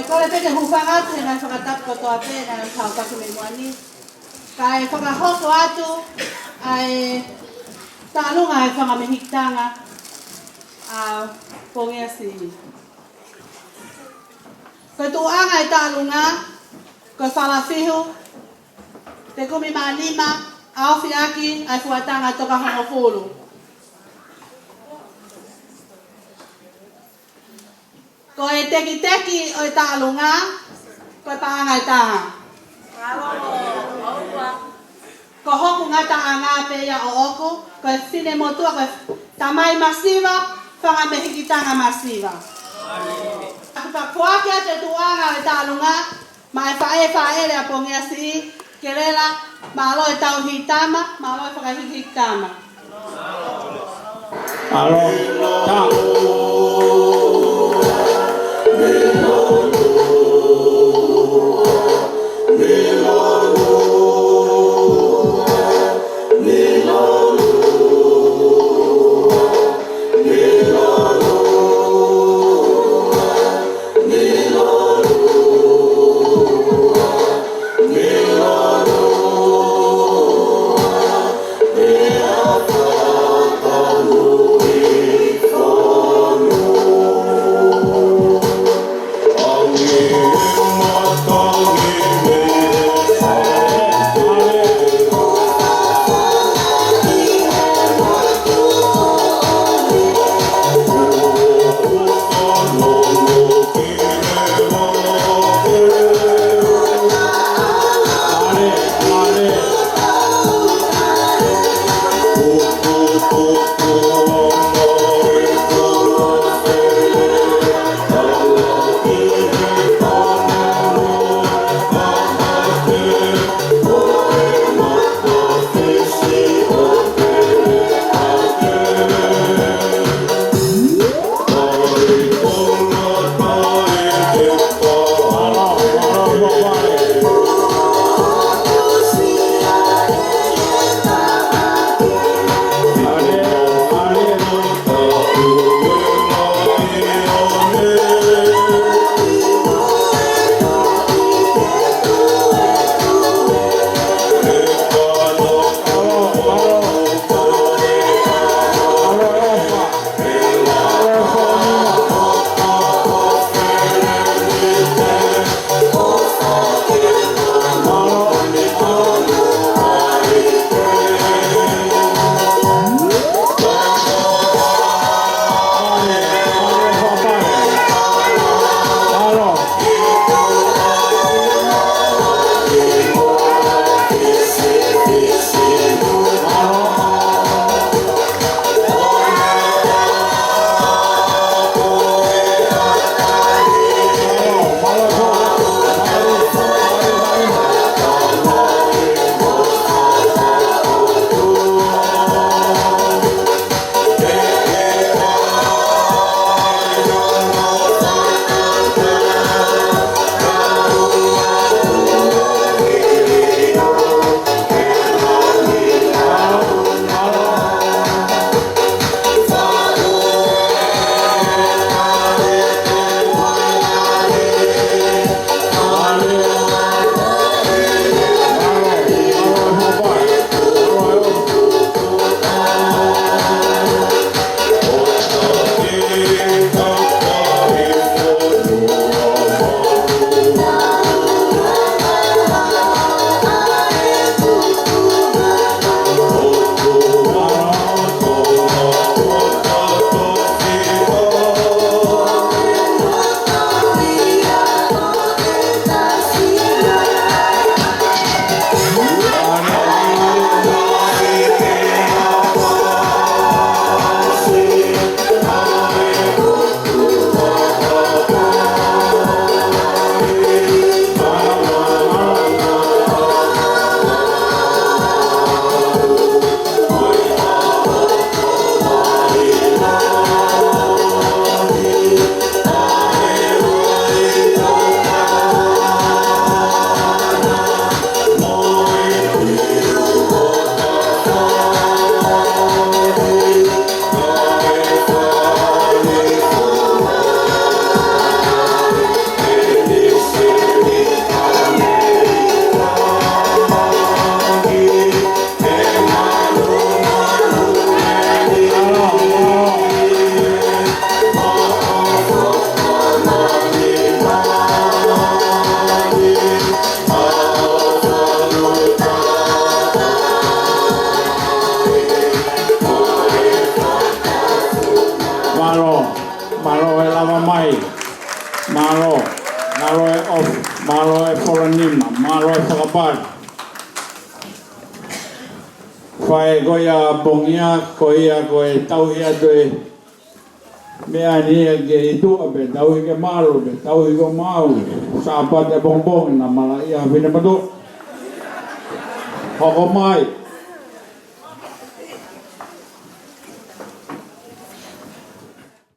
ko le peke hufangat he ngai whakatap ko toa pe ngai tau taku me moani. Kai whakahoko atu ai tālunga he whangamihitanga a pongea si. Ko tuanga e tālunga, ko whalafihu, te kumi mālima, awhi aki ai fuatanga toka hongo fulu. Ko e teki teki o e tālunga, ko e paanga e taha. Ko hoku ngata a ngā pēia o oku, ko e whine motua, ko e tamai masiva, whangamehikitanga masiva. Ka kuakia te tuanga e tālunga, ma e whaere a pongea si, ke rela, ma alo e tau hitama, ma alo e whakahikitama. Alo, ta. We Maro e lava mai. Maro e off. Maro e foranima. Maro e whakapari. Whae koia bongia, koia koe tauhia toe mea nia ke itua pe tauhi ke maru pe tauhi ko mau sa pate bongbong na mala ia vine matu hoko mai